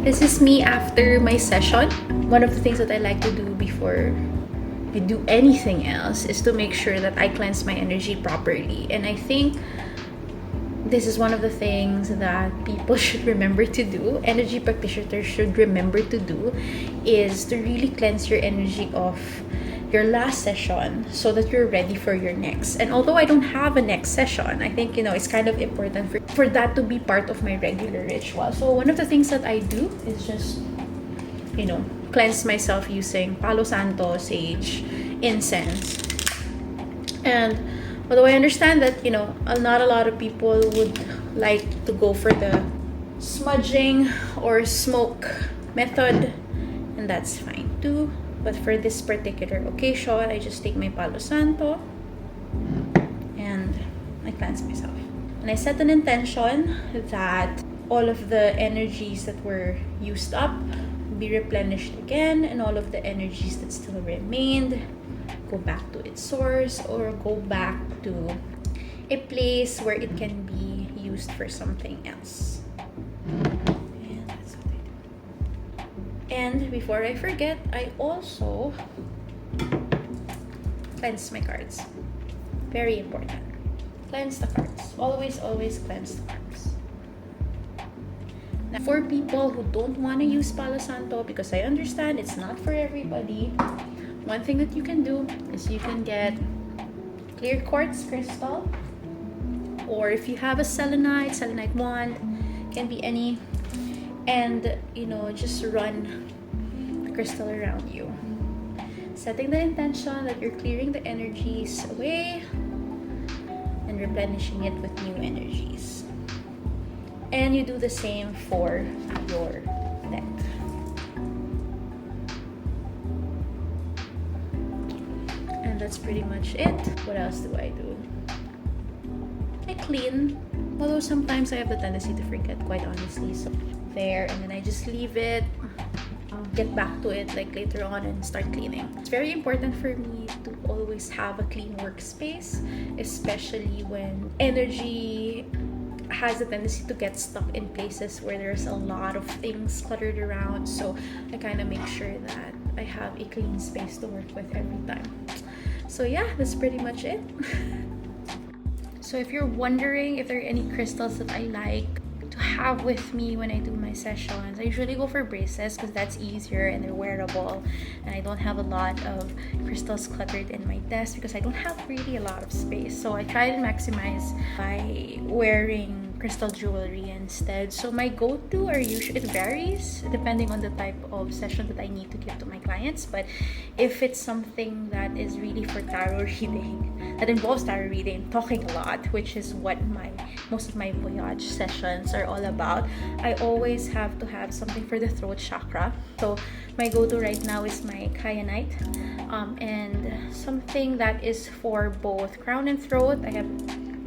This is me after my session. One of the things that I like to do before I do anything else is to make sure that I cleanse my energy properly. And I think this is one of the things that people should remember to do, energy practitioners should remember to do, is to really cleanse your energy of your last session so that you're ready for your next. And although I don't have a next session, I think, it's kind of important for that to be part of my regular ritual. So one of the things that I do is just, cleanse myself using Palo Santo, sage, incense. And although I understand that, not a lot of people would like to go for the smudging or smoke method, and that's fine too. But for this particular occasion, I just take my Palo Santo and I cleanse myself. And I set an intention that all of the energies that were used up be replenished again, and all of the energies that still remained go back to its source or go back to a place where it can be used for something else. And that's what I do. And before I forget, I also cleanse my cards. Very important. Cleanse the cards. Always cleanse the cards. Now, for people who don't want to use Palo Santo, because I understand it's not for everybody, one thing that you can do is you can get clear quartz crystal, or if you have a selenite wand, can be any, and just run the crystal around you, setting the intention that you're clearing the energies away and replenishing it with new energies. And you do the same for your deck. And that's pretty much it. What else do I do? I clean, although sometimes I have the tendency to forget, quite honestly. So there, and then I just leave it. I'll get back to it like later on and start cleaning. It's very important for me to always have a clean workspace, especially when energy has a tendency to get stuck in places where there's a lot of things cluttered around. So I kind of make sure that I have a clean space to work with every time. So yeah, that's pretty much it. So if you're wondering if there are any crystals that I like to have with me when I do my sessions, I usually go for bracelets because that's easier and they're wearable, and I don't have a lot of crystals cluttered in my desk because I don't have really a lot of space. So I try to maximize by wearing crystal jewelry instead. So my go-to are usually, it varies depending on the type of session that I need to give to my clients. But if it's something that is really for tarot reading, that involves tarot reading, talking a lot, which is what most of my voyage sessions are all about, I always have to have something for the throat chakra. So my go-to right now is my kyanite, and something that is for both crown and throat. I have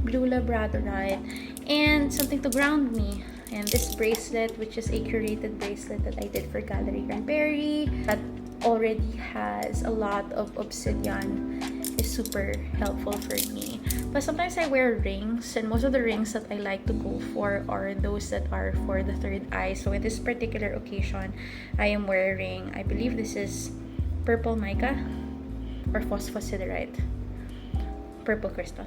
blue labradorite, and something to ground me. And this bracelet, which is a curated bracelet that I did for Gallery Rberry, that already has a lot of obsidian, is super helpful for me. But sometimes I wear rings, and most of the rings that I like to go for are those that are for the third eye. So in this particular occasion, I am wearing, I believe this is purple mica or phosphosiderite, purple crystal.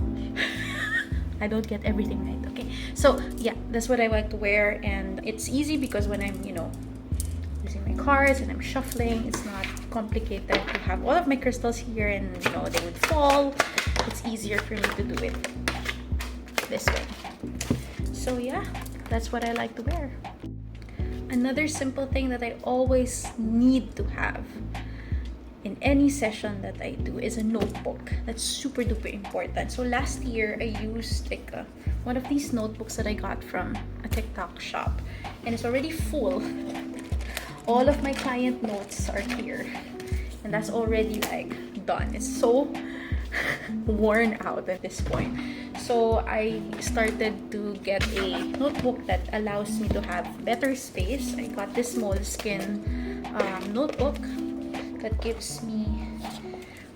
I don't get everything right, okay? So yeah, that's what I like to wear, and it's easy because when I'm, using my cards and I'm shuffling, it's not complicated to have all of my crystals here, and they would fall. It's easier for me to do it this way. So yeah, that's what I like to wear. Another simple thing that I always need to have in any session that I do is a notebook. That's super duper important. So last year I used one of these notebooks that I got from a TikTok shop, and it's already full. All of my client notes are here, and that's already done. It's so worn out at this point. So I started to get a notebook that allows me to have better space. I got this moleskin notebook that gives me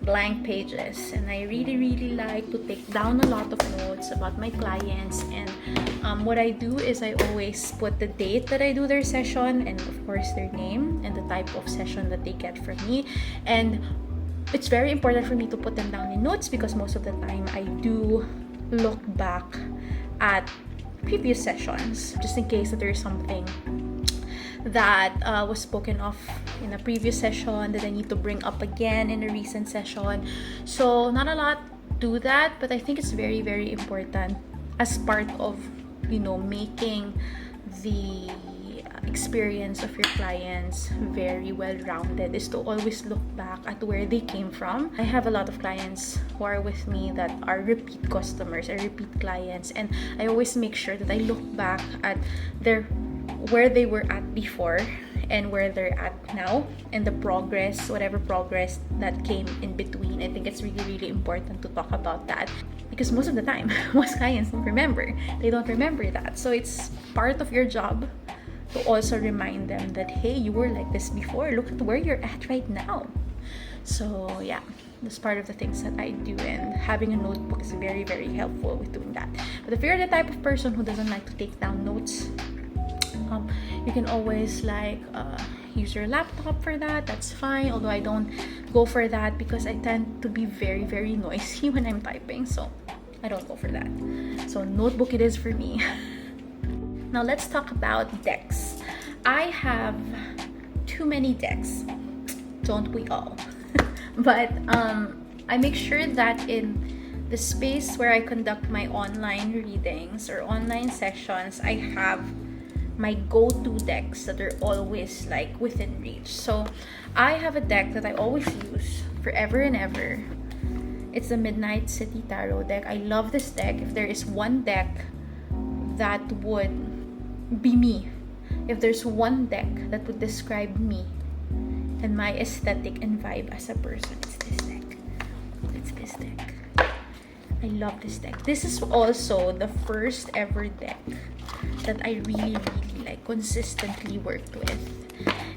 blank pages, and I really like to take down a lot of notes about my clients. And what I do is I always put the date that I do their session, and of course their name and the type of session that they get from me. And it's very important for me to put them down in notes, because most of the time I do look back at previous sessions just in case that there's something that was spoken of in a previous session that I need to bring up again in a recent session. So not a lot do that, but I think it's very important as part of, you know, making the experience of your clients very well-rounded, is to always look back at where they came from. I have a lot of clients who are with me that are repeat customers or repeat clients, and I always make sure that I look back at where they were at before and where they're at now, and the progress, whatever progress that came in between. I think it's really important to talk about that, because most of the time most clients don't remember. They don't remember that. So it's part of your job to also remind them that, hey, you were like this before, look at where you're at right now. So yeah, that's part of the things that I do, and having a notebook is very helpful with doing that. But if you're the type of person who doesn't like to take down notes, you can always use your laptop for that. That's fine, although I don't go for that because I tend to be very noisy when I'm typing, so I don't go for that. So notebook it is for me. Now let's talk about decks. I have too many decks, don't we all? But I make sure that in the space where I conduct my online readings or online sessions, I have my go-to decks that are always like within reach. So I have a deck that I always use forever and ever. It's the Midnight City Tarot deck. I love this deck. If there is one deck that would be me, if there's one deck that would describe me and my aesthetic and vibe as a person, it's this deck. It's this deck. I love this deck. This is also the first ever deck that I really like consistently worked with.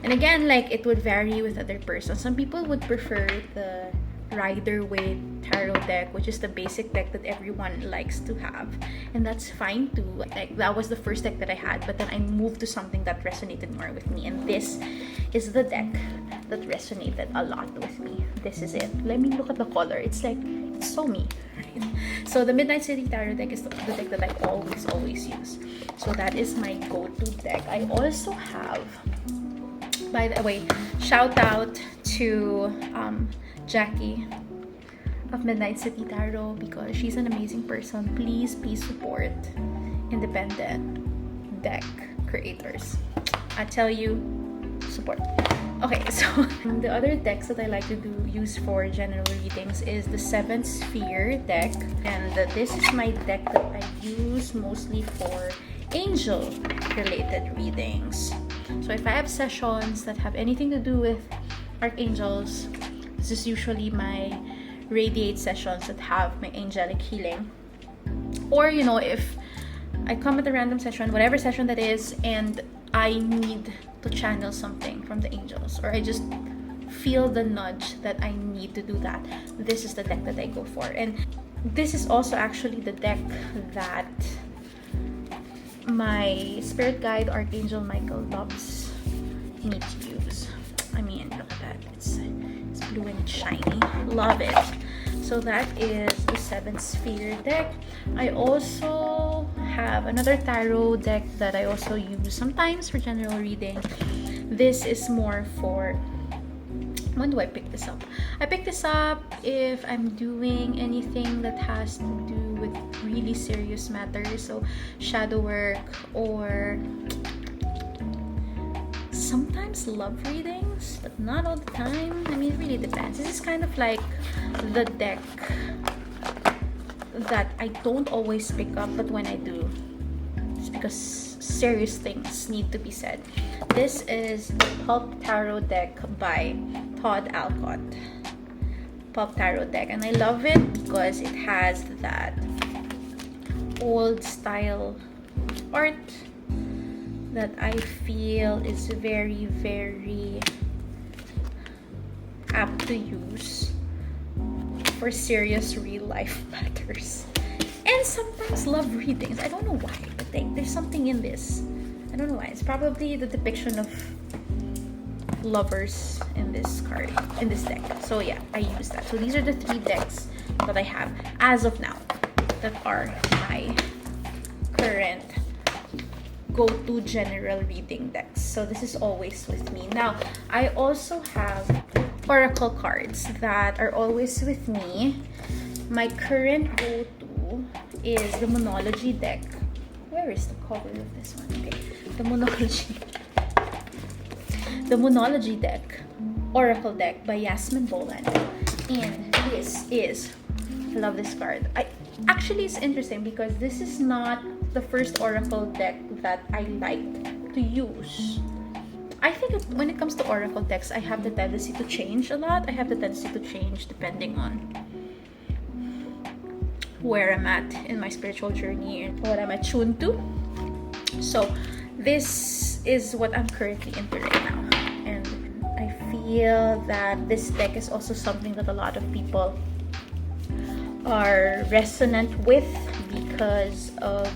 And again, like, it would vary with other persons. Some people would prefer the Rider-Waite tarot deck, which is the basic deck that everyone likes to have, and that's fine too. Like, that was the first deck that I had, but then I moved to something that resonated more with me, and this is the deck that resonated a lot with me. This is it. Let me look at the color. It's like, it's so me, right? So the Midnight City Tarot deck is the deck that I always use. So that is my go-to deck. I also have, by the way, shout out to Jackie of Midnight City Tarot, because she's an amazing person. Please support independent deck creators. I tell you, support. Okay, so the other decks that I like to use for general readings is the Seventh Sphere deck, and this is my deck that I use mostly for angel related readings. So if I have sessions that have anything to do with archangels, this is usually my radiate sessions that have my angelic healing. Or, you know, if I come at a random session, whatever session that is, and I need to channel something from the angels, or I just feel the nudge that I need to do that, this is the deck that I go for. And this is also actually the deck that my spirit guide Archangel Michael loves me to use. I mean, look at that. It's blue and it's shiny. Love it. So that is the Seventh Sphere deck. I also have another tarot deck that I also use sometimes for general reading. This is more for, when do I pick this up? I pick this up if I'm doing anything that has to do with really serious matters, so shadow work, or sometimes love readings, but not all the time. I mean, it really depends. This is kind of like the deck that I don't always pick up, but when I do, it's because serious things need to be said. This is the Pulp Tarot deck by Todd Alcott. Pulp Tarot deck, and I love it because it has that old style art that I feel is very apt to use for serious real life matters. And sometimes love readings. I don't know why, but there's something in this. I don't know why. It's probably the depiction of lovers in this card, in this deck. So yeah, I use that. So these are the 3 decks that I have as of now that are my current go-to general reading decks. So this is always with me. Now, I also have oracle cards that are always with me. My current go-to is the Monology deck. Where is the cover of this one? Okay, the Monology deck, Oracle deck by Yasmin Boland. And this is, I love this card. Actually, it's interesting because this is not the first Oracle deck that I like to use. I think when it comes to Oracle decks, I have the tendency to change a lot. I have the tendency to change depending on where I'm at in my spiritual journey and what I'm attuned to. So this is what I'm currently into right now. And I feel that this deck is also something that a lot of people are resonant with because of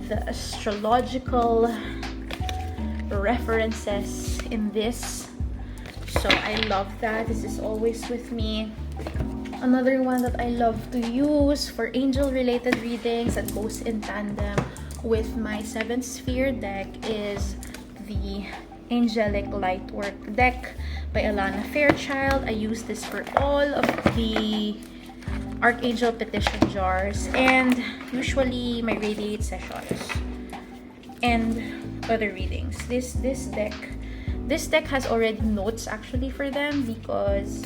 the astrological references in this. So I love that. This is always with me. Another one that I love to use for angel related readings that goes in tandem with my 7th sphere deck is the Angelic Lightwork deck by Alana Fairchild. I use this for all of the Archangel petition jars and usually my radiate sessions and other readings. This deck has already notes actually for them because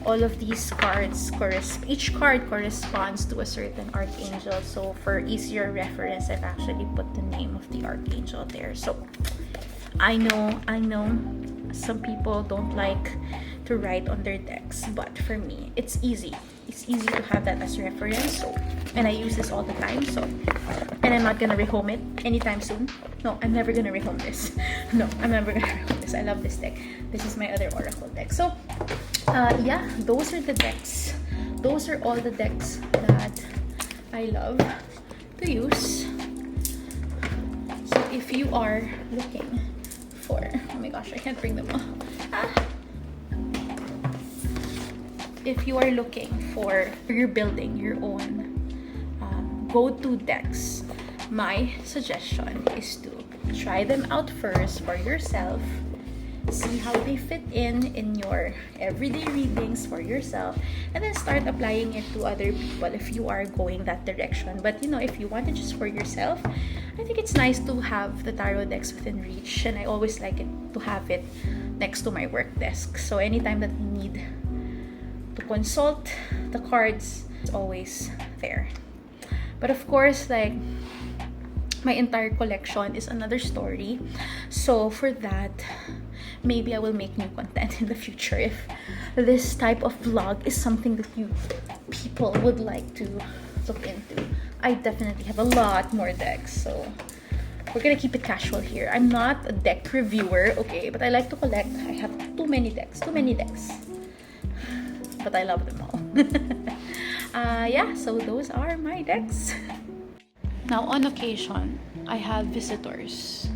all of these cards each card corresponds to a certain archangel. So for easier reference, I've actually put the name of the archangel there. So I know some people don't like to write on their decks, but for me it's easy to have that as reference. So, and I use this all the time. So, and I'm not gonna rehome it anytime soon. No, I'm never gonna rehome this. No, I'm never gonna rehome this. I love this deck. This is my other oracle deck. So yeah, those are the decks. Those are all the decks that I love to use. So if you are looking for, oh my gosh, I can't bring them all. If you are looking for, you're building your own go-to decks, my suggestion is to try them out first for yourself, see how they fit in your everyday readings for yourself, and then start applying it to other people if you are going that direction. But you know, if you want it just for yourself, I think it's nice to have the tarot decks within reach, and I always like it to have it next to my work desk. So anytime that I need to consult the cards, it's always there. But of course, like, my entire collection is another story. So for that, maybe I will make new content in the future if this type of vlog is something that you people would like to look into. I definitely have a lot more decks, so we're gonna keep it casual here. I'm not a deck reviewer, okay, but I like to collect. I have too many decks, but I love them all. Yeah, so those are my decks. Now, on occasion, I have visitors.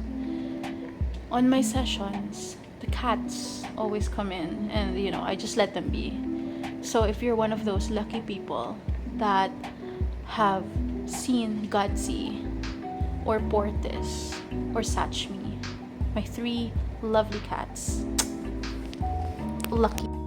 On my sessions, the cats always come in and, you know, I just let them be. So if you're one of those lucky people that have seen Godsey or Portis or Satchmi, my 3 lovely cats, lucky.